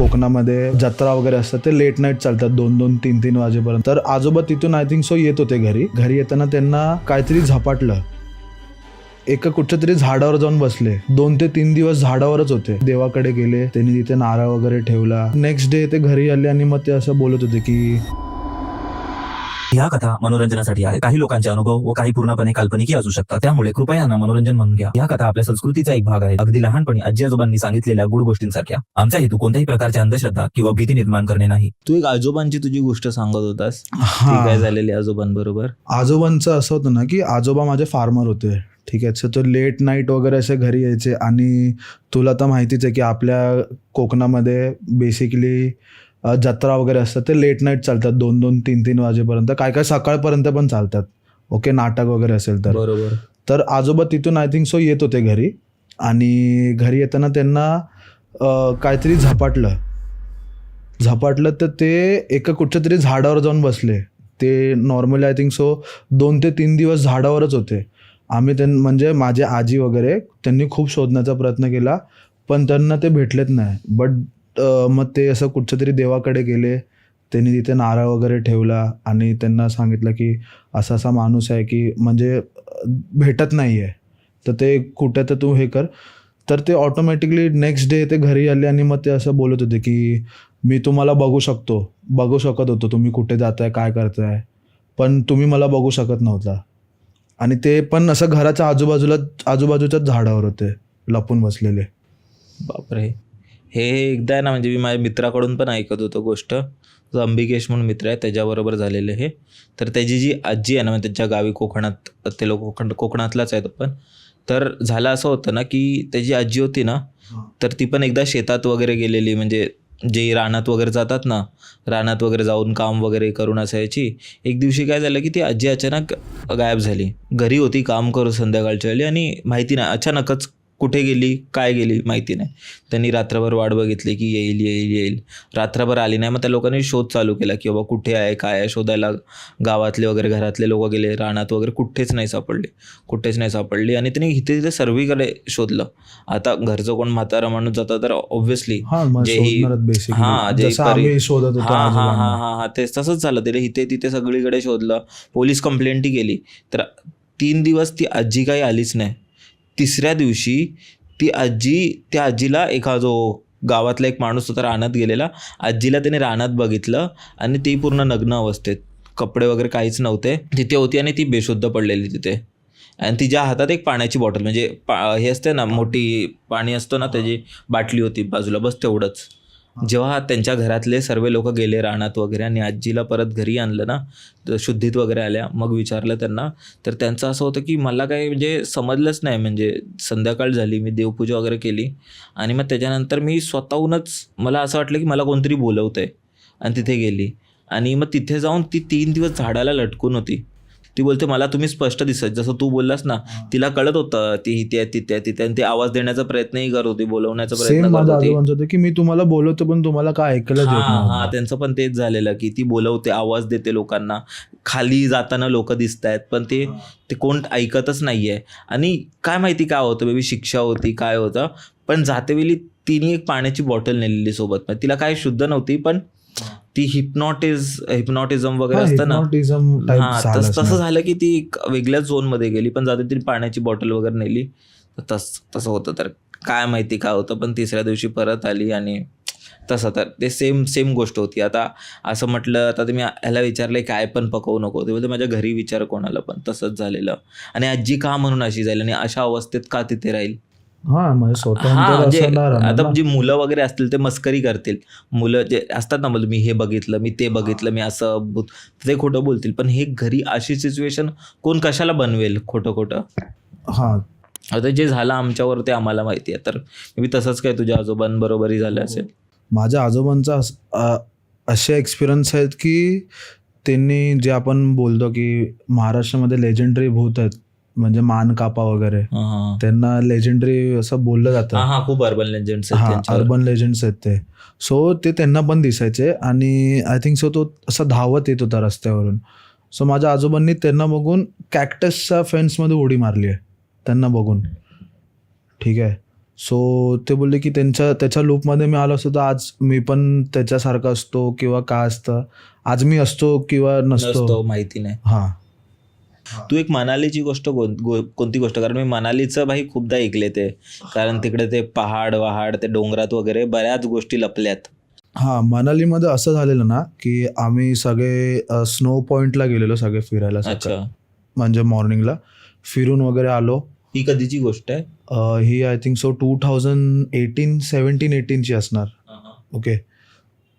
कोकणामध्ये जत्रा वगैरे असतात ते लेट नाईट चालतात 2-2, 3-3 वाजेपर्यंत. तर आजोबा तिथून आय थिंक सो येत होते घरी येताना त्यांना काहीतरी झपाटलं. एका कुठच्या तरी झाडावर जाऊन बसले. 2 ते 3 दिवस झाडावरच होते. देवाकडे गेले, त्यांनी तिथे नारळ वगैरे ठेवला. नेक्स्ट डे ते घरी आले आणि मग ते असं बोलत होते की ह्या कथा मनोरंजनासाठी आहे. काही लोकांचे अनुभव व काही पूर्णपणे काल्पनिकही असू शकतात. त्यामुळे कृपया यांना मनोरंजन म्हणून घ्या. या कथा आपल्या संस्कृतीचा एक भाग आहे. अगदी लहानपणी आजी आजोबांनी सांगितलेल्या गुड गोष्टींसारख्या. आमचा हेतू कोणत्याही प्रकारची अंधश्रद्धा किंवा भीती निर्माण करणे नाही. तू एक आजोबांची तुझी गोष्ट सांगत होतास, काय झालेली आजोबांबरोबर? आजोबांचं असं होतं ना की आजोबा माझे फार्मर होते. ठीक आहे. तो लेट नाईट वगैरे असे घरी यायचे आणि तुला तर माहितीच आहे की आपल्या कोकणामध्ये बेसिकली जत्रा वगैरे असतात ते लेट नाईट चालतात 2-2, 3-3 वाजेपर्यंत. काय सकाळपर्यंत पण चालतात. ओके, नाटक वगैरे असेल तर. बरोबर. तर आजोबा तिथून आय थिंक सो येत होते घरी आणि घरी येताना त्यांना काहीतरी झपाटलं तर ते एका कुठच्या तरी झाडावर जाऊन बसले. ते नॉर्मली आय थिंक सो 2 ते 3 दिवस झाडावरच होते. आम्ही म्हणजे माझे आजी वगैरे त्यांनी खूप शोधण्याचा प्रयत्न केला पण त्यांना ते भेटलेच नाही. बट मग ते असं कुठच्या तरी देवाकडे गेले. त्यांनी तिथे नारळ वगैरे ठेवला आणि त्यांना सांगितलं की असा माणूस आहे की म्हणजे भेटत नाही आहे, तर ते कुठे तर तू हे कर. तर ते ऑटोमॅटिकली नेक्स्ट डे ते घरी आले आणि मग ते असं बोलत होते की मी तुम्हाला बघू शकत होतो तुम्ही कुठे जाताय, काय करताय, पण तुम्ही मला बघू शकत नव्हता. आणि ते पण असं घराच्या आजूबाजूच्याच झाडावर होते लपून बसलेले. बापरे. हे एकदा ना म्हणजे मी माझ्या मित्राकडून पण ऐकत होतो गोष्ट. जो अंबिकेश म्हणून मित्र आहे त्याच्याबरोबर झालेलं हे. तर त्याची जी आजी आहे ना, म्हणजे त्याच्या गावी कोकणात, ते लोक कोकणातलाच आहेत पण. तर झालं असं होतं ना की त्याची आजी होती ना, तर ती पण एकदा शेतात वगैरे गेलेली, म्हणजे जे रानात वगैरे जातात ना, रानात वगैरे जाऊन काम वगैरे करून असायची. एक दिवशी काय झालं की ती आजी अचानक गायब झाली. घरी होती काम करू संध्याकाळच्या वेळी आणि माहिती नाही अचानकच कुठे गेली, काय गेली माहिती नाही. त्यांनी रात्रभर वाट बघितली की येईल. रात्रभर आली नाही. मग त्या लोकांनी शोध चालू केला की बाबा कुठे आहे, काय आहे, शोधायला गावातले वगैरे घरातले लोक गेले रानात वगैरे, कुठेच नाही सापडली. आणि त्यांनी इथे तिथे सर्वीकडे शोधलं. आता घरचं कोण म्हातारा माणूस जातं तर ऑब्व्हियसली तेच तसंच झालं. तिथे इथे तिथे सगळीकडे शोधलं, पोलीस कंप्लेंटही केली. तर 3 दिवस ती आजी काही आलीच नाही. 3ऱ्या दिवशी त्या आजीला जो गावातला एक माणूस होता रानात गेलेला, आजीला त्याने रानात बघितलं आणि ती पूर्ण नग्न अवस्थेत, कपडे वगैरे काहीच नव्हते, तिथे होती आणि ती बेशुद्ध पडलेली तिथे. आणि तिच्या हातात एक पाण्याची बॉटल, म्हणजे हे असते ना मोठी पाणी असतो ना, त्याची बाटली होती बाजूला, बस तेवढंच. जेव्हा त्यांच्या घरातले सर्व लोक गेले रानात वगैरे आणि आजीला परत घरी आणलं ना, शुद्धीत वगैरे आल्या, मग विचारलं त्यांना, तर त्यांचं असं होतं की मला काही म्हणजे समजलंच नाही. म्हणजे संध्याकाळ झाली, मी देवपूजा वगैरे केली आणि मग त्याच्यानंतर मी स्वतःहूनच मला असं वाटलं की मला कोणतरी बोलवतंय आणि तिथे गेली. आणि मग तिथे जाऊन ती 3 दिवस झाडाला लटकून होती. ती बोलते मला तुम्ही स्पष्ट दिसत, जसं तू बोललास ना, तिला कळत होतं ती तिथे आणि ती आवाज देण्याचा प्रयत्नही करत होती, बोलवण्याचा प्रयत्न करत होती की मी तुम्हाला बोलवतो पण तुम्हाला काय ऐकलं. हा, त्यांचं पण तेच झालेलं की ती बोलवते, आवाज देते लोकांना, खाली जाताना लोक दिसत आहेत पण ते कोण ऐकतच नाहीये. आणि काय माहिती काय होतं, बेबी शिक्षा होती काय होतं, पण जातेवेळी तिने एक पाण्याची बॉटल नेलेली सोबत. तिला काय शुद्ध नव्हती पण ती हिप्नॉटिझम वगैरे असतं ना, तसं झालं की ती एक वेगळ्याच झोनमध्ये गेली. पण जाते ती पाण्याची बॉटल वगैरे नेली, तसं होतं. तर काय माहिती काय होतं, पण 3ऱ्या दिवशी परत आली आणि तसं. तर ते सेम गोष्ट होती. आता असं म्हटलं, आता तुम्ही ह्याला विचारलंय काय पण पकवू नको, ते बोलते माझ्या घरी विचार कोणाला, पण तसंच झालेलं. आणि आजी का म्हणून अशी जाईल आणि अशा अवस्थेत का तिथे राहील. आता जी मुलं वगैरे असतील ते मस्करी करतील, मुलं जे असतात ना, मी हे बघितलं, मी ते बघितलं, मी असं, ते खोटं बोलतील. पण हे घरी अशी सिच्युएशन कोण कशाला बनवेल खोटं. आता जे झालं आमच्यावर ते आम्हाला माहिती आहे. तर मी तसंच काय तुझ्या आजोबांबरोबरही झालं असेल. माझ्या आजोबांचा असे एक्सपिरियन्स आहेत की त्यांनी जे आपण बोलतो की महाराष्ट्रामध्ये लेजेंडरी भूत आहेत, म्हणजे मान कापा वगैरे, त्यांना लेजेंडरी असं बोललं जातं. खूप अर्बन लेजेंड्स आहेत ते. सो ते त्यांना पण दिसायचे आणि आय थिंक सो तो असा धावत येत होता रस्त्यावरून. सो माझ्या आजोबांनी त्यांना बघून कॅक्टसच्या फेन्समध्ये उडी मारली आहे त्यांना बघून. ठीक आहे. सो ते बोलले की त्याच्या लूपमध्ये मी आलो असतो तर आज मी पण त्याच्यासारखा असतो किंवा काय असतं, आज मी असतो किंवा नसतो नसतो. माहिती नाही. हां. तू एक मनालीची गोष्ट कोणती गोष्ट, कारण मी मनालीचं भाई खूपदा ऐकले ते, कारण तिकडे ते पहाड वहाड ते डोंगरात वगैरे बऱ्याच गोष्टी लपल्यात. हां, मनालीमध्ये असं झालेलं ना की आम्ही सगळे स्नो पॉईंटला गेलेलो सगळे फिरायला सकाळी. अच्छा, म्हणजे मॉर्निंगला फिरून वगैरे आलो. ही कधीची गोष्ट आहे? ही आय थिंक सो 2017-18ची असणार. ओके.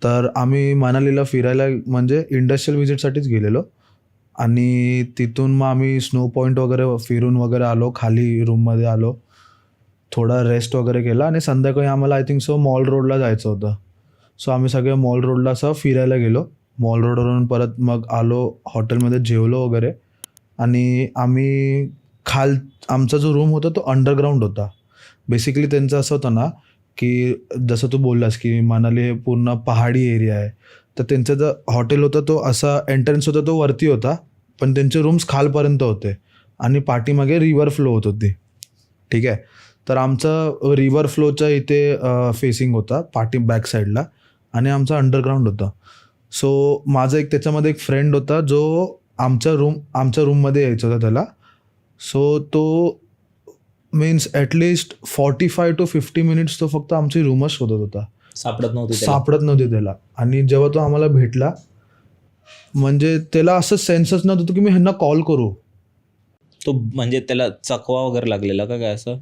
तर आम्ही मनालीला फिरायला म्हणजे इंडस्ट्रियल व्हिजिटसाठीच गेलेलो आणि तिथून मग आम्ही स्नो पॉईंट वगैरे फिरून वगैरे आलो. खाली रूममध्ये आलो. थोडा रेस्ट वगैरे केला आणि संध्याकाळी आम्हाला आय थिंक सो मॉल रोडला जायचं होतं. सो आम्ही सगळे मॉल रोडला असं फिरायला गेलो. मॉल रोडवरून परत मग आलो हॉटेलमध्ये, जेवलो वगैरे आणि आम्ही आमचा जो रूम होता तो अंडरग्राऊंड होता. बेसिकली त्यांचं असं होतं ना की जसं तू बोललास की मनाली हे पूर्ण पहाडी एरिया आहे, तर त्यांचं जो हॉटेल होतं तो असा एंट्रन्स होता तो वरती होता, पण त्यांचे रूम्स खालपर्यंत होते आणि पाठीमागे रिव्हर फ्लो होत होती. ठीक आहे. तर आमचं रिव्हर फ्लोच्या इथे फेसिंग होता बॅक साईडला आणि आमचं अंडरग्राऊंड होतं. सो माझा त्याच्यामध्ये एक फ्रेंड होता जो आमच्या रूममध्ये यायचा होता त्याला. सो तो मीन्स ॲटलिस्ट 45 to 50 मिनिट्स तो फक्त आमची रूमच शोधत होता. सापडत नव्हती त्याला. सापडत नव्हती त्याला. आणि जेव्हा तो आम्हाला भेटला म्हणजे त्याला असं सेन्सच नव्हतं होतं की मी ह्यांना कॉल करू. तो म्हणजे त्याला चकवा वगैरे लागलेला का काय असं?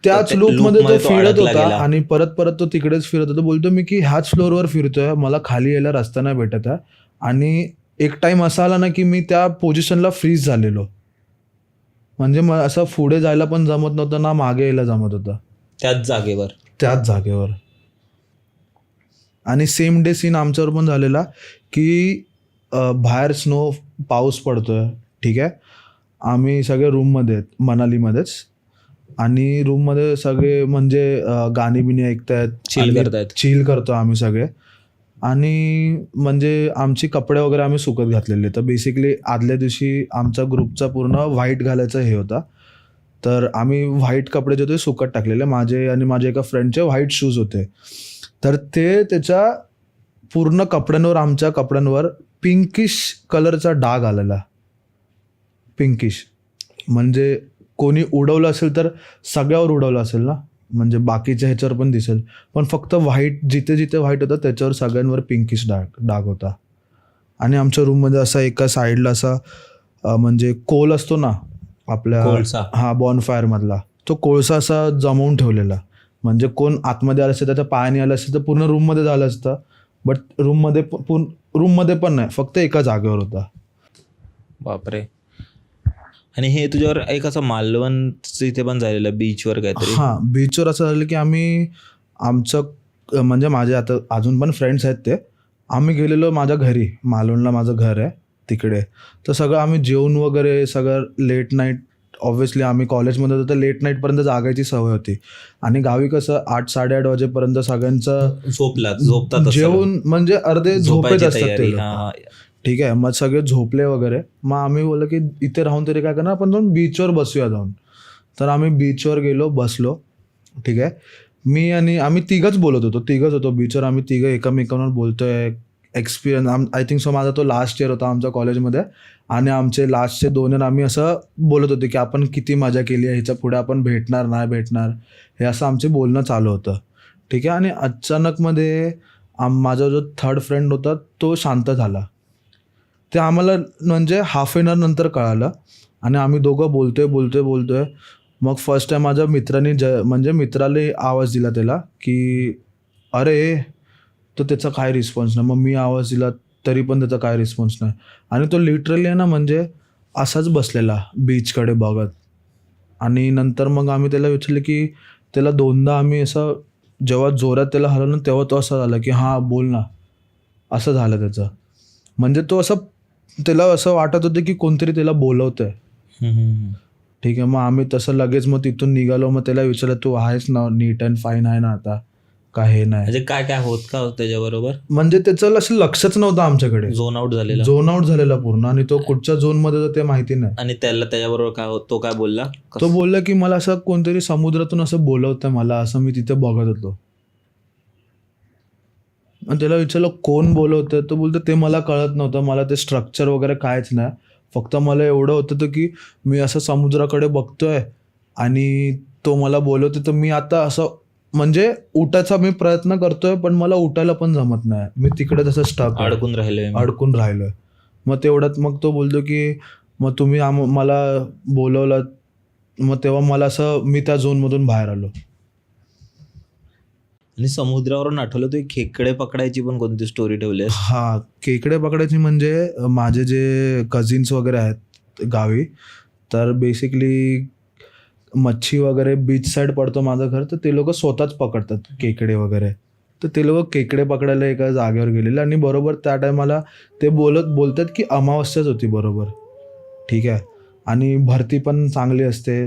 त्याच लूपमध्ये तो फिरत अडकला होता गेला. आणि परत तो तिकडेच फिरत होता. बोलतो मी की ह्याच फ्लोअरवर फिरतोय, मला खाली यायला रस्ता नाही भेटत आहे. आणि एक टाइम असा आला ना की मी त्या पोझिशनला फ्रीज झालेलो. म्हणजे मला असं पुढे जायला पण जमत नव्हतं ना मागे यायला जमत होतं त्याच जागेवर. आणि सेम डे सीन आमच्यावर पण झालेला की बाहेर पाऊस पडतोय. ठीक आहे. आम्ही सगळे रूममध्ये आहेत मनालीमध्येच आणि रूममध्ये सगळे म्हणजे गाणी बिणी ऐकतायत, चिल करतायत. चिल करतो आम्ही सगळे. आणि म्हणजे आमची कपडे वगैरे आम्ही सुकत घातलेले. तर बेसिकली आदल्या दिवशी आमचा ग्रुपचा पूर्ण व्हाईट घालायचा हे होता. तर आम्ही व्हाईट कपडे जे होते सुकत टाकलेले. माझे आणि माझ्या एका फ्रेंडचे व्हाईट शूज होते. तर ते त्याच्या पूर्ण कपड्यांवर, आमच्या कपड्यांवर पिंकिश कलरचा डाग आलेला. पिंकिश म्हणजे कोणी उडवलं असेल तर सगळ्यावर उडवलं असेल ना, म्हणजे बाकीच्या ह्याच्यावर पण दिसेल, पण फक्त व्हाईट जिथे जिथे व्हाईट होतं त्याच्यावर सगळ्यांवर पिंकिश डाग होता. आणि आमच्या रूममध्ये असा एका साईडला असा म्हणजे कोल असतो ना आपल्या, कोळसा. हा बॉनफायरमधला, तो कोळसा असा जमवून ठेवलेला. म्हणजे कोण आतमध्ये आलं असतं त्याच्या पायाने आलं असतं तर पूर्ण रूममध्ये झालं असतं. बट रूममध्ये पण नाही, फक्त एका जागेवर होता. बापरे. आणि हे तुझ्यावर एक असं मालवणचं इथे पण झालेलं बीचवर काहीतरी. हां, बीचवर असं झालं की म्हणजे माझे आता अजून पण फ्रेंड्स आहेत ते. आम्ही गेलेलो माझ्या घरी, मालवणला माझं घर आहे तिकडे. तर सगळं आम्ही जेवून वगैरे सगळं लेट नाईट, ऑब्व्हियसली आम्ही कॉलेजमध्ये होतो तर लेट नाईटपर्यंत जागायची सवय होती. आणि गावी कसं 8-8:30 वाजेपर्यंत सगळ्यांचं झोपतात जेवून म्हणजे अर्धे झोपेत असतात ते तयारी. लोक. हा. ठीक आहे. मग सगळे झोपले वगैरे. मग आम्ही बोललो की इथे राहून तरी काय करणार, आपण जाऊन बीचवर बसूया जाऊन. तर आम्ही बीचवर गेलो, बसलो. ठीक आहे. आम्ही तिघंच होतो बीचवर. आम्ही तिघं एकमेकांवर बोलतोय. एक्सपिरियन्स आय थिंक सो माझा तो लास्ट इयर होता आमच्या कॉलेजमध्ये आणि आमचे लास्टचे 2 इयर आम्ही असं बोलत होतो की आपण किती मजा केली आहे, ह्याच्या पुढे आपण भेटणार नाही भेटणार, हे असं आमचे बोलणं चालू होतं. ठीक आहे. आणि अचानकमध्ये माझा जो थर्ड फ्रेंड होता तो शांत झाला. ते आम्हाला म्हणजे हाफ एन आवर नंतर कळालं. आणि आम्ही दोघं बोलतोय. मग फर्स्ट टाइम माझ्या मित्राने म्हणजे मित्राला आवाज दिला त्याला की अरे, तर त्याचा काय रिस्पॉन्स नाही. मग मी आवाज दिला तरी पण त्याचा काय रिस्पॉन्स नाही. आणि तो लिटरली आहे ना म्हणजे असाच बसलेला बीचकडे बघत. आणि नंतर मग आम्ही त्याला विचारलं की त्याला 2दा आम्ही असं जेव्हा जोरात त्याला हलवलं तेव्हा तो असा झाला की हां बोल ना, असं झालं त्याचं. म्हणजे तो असं, त्याला असं वाटत होतं की कोणतरी त्याला बोलवतंय. ठीक आहे. मग आम्ही तसं लगेच मग तिथून निघालो. मग त्याला विचारलं तू आहेस ना, नीट अँड फाईन आहे ना आता. का हे नाही. म्हणजे काय काय होत का त्याच्याबरोबर? म्हणजे त्याचं असं लक्षच नव्हतं आमच्याकडे. झोन आउट झालेला. झोन आउट झालेला पूर्ण, आणि तो कुठच्या झोन मध्ये होता ते माहिती नाही. आणि त्याच्याबरोबर काय होत, तो काय बोलला? तो बोलला की मला असं कोणतरी समुद्रातून असं बोलवतंय मला, असं मी तिथे बघत होतो. आणि त्याला विचारलं कोण बोलवतं, तो बोलतो ते मला कळत नव्हतं, मला ते स्ट्रक्चर वगैरे कायच नाही, फक्त मला एवढं होतं की मी असं समुद्राकडे बघतोय आणि तो मला बोलवतो, तर मी आता असं म्हणजे उठायचा मी प्रयत्न करतोय पण मला उठायला पण जमत नाही, मी तिकडे तसं स्टक अडकून राहिलोय. मग तेवढ्यात मग तो बोलतो की मग तुम्ही मला बोलवलं, मग तेव्हा मला असं मी त्या झोनमधून बाहेर आलो. आणि समुद्रावरून आठवलं, तू खेकडे पकडायची पण कोणती स्टोरी ठेवली आहेस? हा, खेकडे पकडायची म्हणजे माझे जे कझिन्स वगैरे आहेत गावी, तर बेसिकली मच्छी वगैरे बीच साईड पडतो माझं घर, तर ते लोक स्वतःच पकडतात खेकडे वगैरे. तर ते लोक खेकडे पकडायला एका जागेवर गेलेले आणि बरोबर त्या टायमाला ते बोलतात की अमावस्याच होती बरोबर, ठीक आहे, आणि भरती पण चांगली असते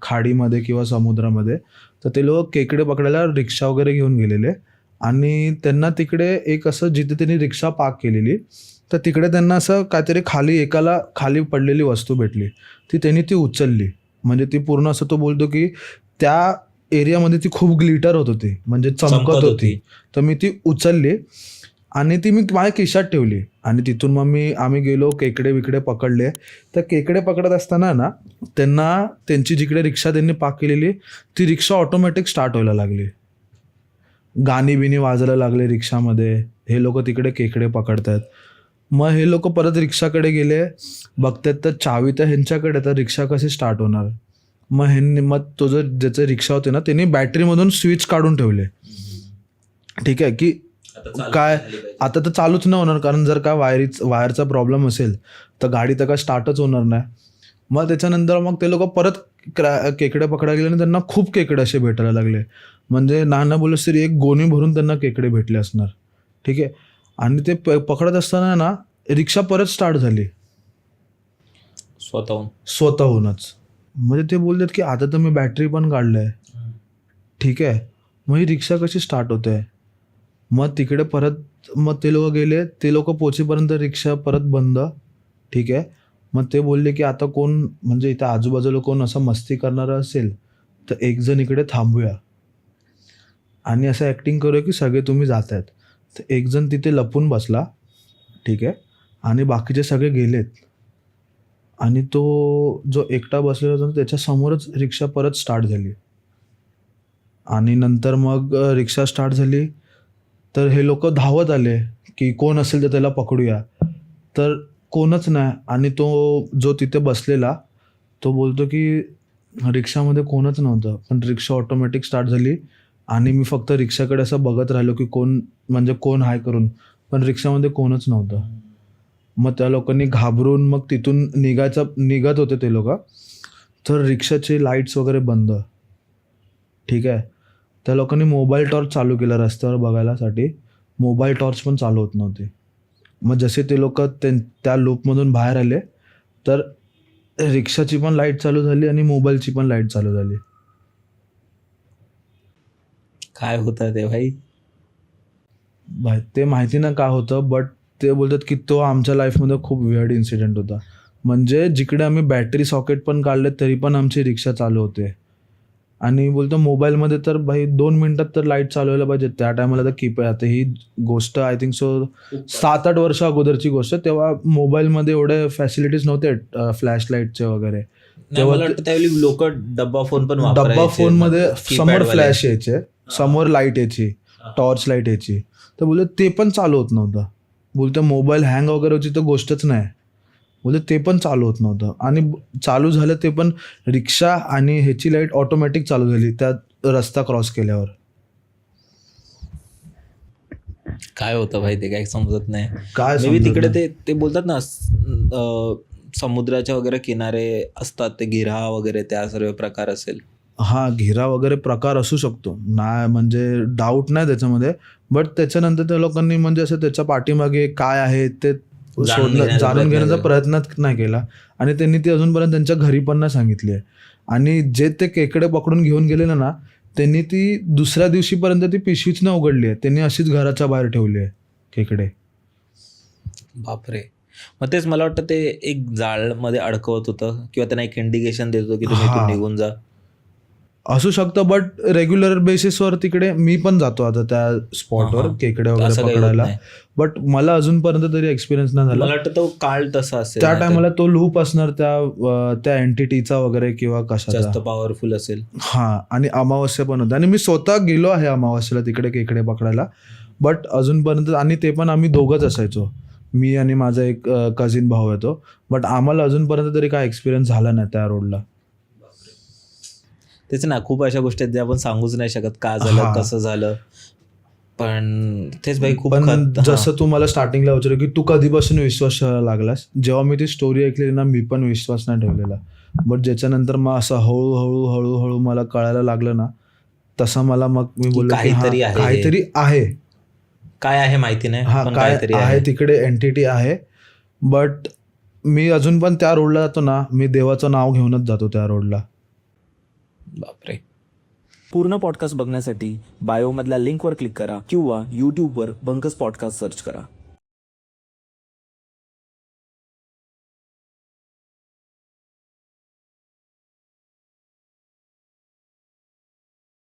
खाडीमध्ये किंवा समुद्रामध्ये. तर ते लोक खेकडे पकडायला रिक्षा वगैरे घेऊन गेलेले आणि त्यांना तिकडे एक असं जिथे त्यांनी रिक्षा पार्क केलेली, तर तिकडे त्यांना असं काहीतरी एकाला खाली पडलेली वस्तू भेटली, त्यांनी ती उचलली. म्हणजे ती पूर्ण असं तो बोलतो की त्या एरियामध्ये ती खूप ग्लिटर होत होती, म्हणजे चमकत होती. तर मी ती उचलली आणि ती मी माझ्या खिशात ठेवली आणि तिथून मग आम्ही गेलो, खेकडे विकडे पकडले. तर खेकडे पकडत असताना ना त्यांची जिकडे रिक्षा त्यांनी पार्क केलेली, ती रिक्षा ऑटोमॅटिक स्टार्ट व्हायला लागली, गाणी बिनी वाजायला लागले रिक्षामध्ये. हे लोक तिकडे खेकडे पकडतात. मग हे लोक परत रिक्षाकडे गेले, बघतात तर चावी तर ह्यांच्याकडे, तर रिक्षा कशी स्टार्ट होणार. मग तो जो ज्याचं रिक्षा होते ना, त्यांनी बॅटरीमधून स्विच काढून ठेवले, ठीक आहे, की काय आता तर चालूच नाही होणार, कारण जर काय वायरचा प्रॉब्लेम असेल तर गाडी तर काय स्टार्टच होणार नाही. मग त्याच्यानंतर मग ते लोक परत खेकडे पकडायला गेले आणि त्यांना खूप खेकडे असे भेटायला लागले, म्हणजे नाना बोलस तरी एक गोणी भरून त्यांना खेकडे भेटले असणार, ठीक आहे. आणि ते पकडत असताना ना रिक्षा परत स्टार्ट झाली स्वतःहूनच. म्हणजे ते बोलतात की आता तर मी बॅटरी पण काढलंय, ठीक आहे, मग ही रिक्षा कशी स्टार्ट होते. मग तिकडे परत मग ते लोक गेले, ते लोक पोचेपर्यंत रिक्षा परत बंद, ठीक आहे. मग ते बोलले की आता कोण म्हणजे इथं आजूबाजूला कोण असं मस्ती करणारं असेल तर एक जण इकडे थांबूया आणि असं ॲक्टिंग करूया की सगळे तुम्ही जात आहेत. तर एक जण तिथे लपून बसला, ठीक आहे, आणि बाकीचे सगळे गेलेत आणि तो जो एकटा बसलेला होता त्याच्या समोरच रिक्षा परत स्टार्ट झाली. आणि नंतर मग रिक्षा स्टार्ट झाली तर हे लोक धावत आले की कोण असेल तर त्याला पकडूया, तर कोणच नाही. आणि तो जो तिथे बसलेला तो बोलतो की रिक्षामध्ये कोणच नव्हतं, पण रिक्षा ऑटोमॅटिक स्टार्ट झाली आणि मी फक्त रिक्षाकडे असं बघत राहिलो की कोण हाय करून, पण रिक्षामध्ये कोणच नव्हतं. मग त्या लोकांनी घाबरून मग तिथून निघत होते ते लोक, तर रिक्षाचे लाईट्स वगैरे बंद, ठीक आहे. त्या लोकांनी मोबाईल टॉर्च चालू केला रस्त्यावर बघायलासाठी, मोबाईल टॉर्च पण चालू होत नव्हते. मग जसे ते लोक त्या लूपमधून बाहेर आले तर रिक्षाची पण लाईट चालू झाली आणि मोबाईलची पण लाईट चालू झाली. काय होतं ते भाई? ते माहिती ना काय होतं, बट ते बोलतात की तो आमच्या लाईफमध्ये खूप वेअर्ड इन्सिडेंट होता. म्हणजे जिकडे आम्ही बॅटरी सॉकेट पण काढले तरी पण आमची रिक्षा चालू होते. आणि बोलतो मोबाईलमध्ये तर भाई 2 मिनिटात तर लाईट चालू व्हायला पाहिजे, त्या टायमाला तर कीपॅड. आता ही गोष्ट आय थिंक सो 7-8 वर्ष अगोदरची गोष्ट. तेव्हा मोबाईलमध्ये एवढे फॅसिलिटीज नव्हते फ्लॅश लाईटचे वगैरे. तेव्हा त्यावेळी लोक डब्बा फोन पण डब्बा फोनमध्ये समोर फ्लॅश यायचे, समोर लाईट यायची, टॉर्च लाईट यायची. तर बोलतो ते पण चालू होत नव्हतं. बोलतो मोबाईल हँग वगैरे होती तर गोष्टच नाही, बोलतो ते पण चालू होत नव्हतं. आणि चालू झालं ते पण रिक्षा आणि ह्याची लाईट ऑटोमॅटिक चालू झाली त्या रस्ता क्रॉस केल्यावर. काय होतं भाई ते काय समजत नाही. काय मे बी तिकडे ते बोलतात ना समुद्राच्या वगैरे किनारे असतात ते गिऱ्हा वगैरे, त्या सर्व प्रकार असेल. हा, घेरा वगैरे प्रकार असू शकतो ना, म्हणजे डाऊट नाही त्याच्यामध्ये. बट त्याच्यानंतर त्या लोकांनी म्हणजे असं त्याच्या पाठीमागे काय आहे ते जाणून घेण्याचा प्रयत्न नाही केला आणि त्यांनी ती अजूनपर्यंत त्यांच्या घरी पण नाही सांगितली आहे. आणि जे ते खेकडे पकडून घेऊन गेलेले ना, त्यांनी ती दुसऱ्या दिवशीपर्यंत ती पिशवीच न उघडली आहे, त्यांनी अशीच घराच्या बाहेर ठेवली आहे खेकडे. बापरे. मग तेच मला वाटतं ते एक जाळमध्ये अडकवत होतं किंवा त्यांना एक इंडिकेशन देत होतं की तुम्ही इथून हा. निघून जा. असू शकतं, बट रेग्युलर बेसिसवर तिकडे मी पण जातो आता त्या स्पॉटवर हा, हा. खेकडे असं वगैरे काही होत पकडायला. नाही. बट मला अजूनपर्यंत तरी एक्सपिरियन्स नाही मला झाला. वाटतं तो काळ तसा असेल, त्या नाहीतर टायमाला तो लूप असणार त्या एंटिटीचा वगैरे किंवा कशाचा. जास्त पॉवरफुल असेल. हा, आणि अमावस्या पण होते आणि मी स्वतः गेलो आहे अमावस्याला तिकडे खेकडे पकडायला. बट अजूनपर्यंत, आणि ते पण आम्ही दोघंच असायचो, मी आणि माझा एक कझिन भाऊ येतो. बट आम्हाला अजूनपर्यंत तरी काय एक्सपिरियन्स झाला नाही त्या रोडला. तेच ना, खूप अशा गोष्टी आहेत ज्या आपण सांगूच नाही शकत का झालं, हा. कसं झालं. पण तेच भाई खूप पण जसं तू मला स्टार्टिंगला विचारलं की तू कधीपासून विश्वास ठेवायला लागलास, जेव्हा मी ती स्टोरी ऐकलेली ना, मी पण विश्वास नाही ठेवलेला. बट ज्याच्यानंतर मग असं हळूहळू मला कळायला लागलं ना, तसं मला मग मी बोललो की काहीतरी हा, आहे. काहीतरी आहे. काय आहे माहिती नाही, हा, पण काय काहीतरी आहे तिकडे, एंटिटी आहे. बट मी अजून पण त्या रोडला जातो ना, मी देवाचं नाव घेऊनच जातो त्या रोडला. बापरे. पूर्ण पॉडकास्ट बघण्यासाठी बायोमधल्या लिंकवर क्लिक करा किंवा यूट्यूबवर बंकस पॉडकास्ट सर्च करा.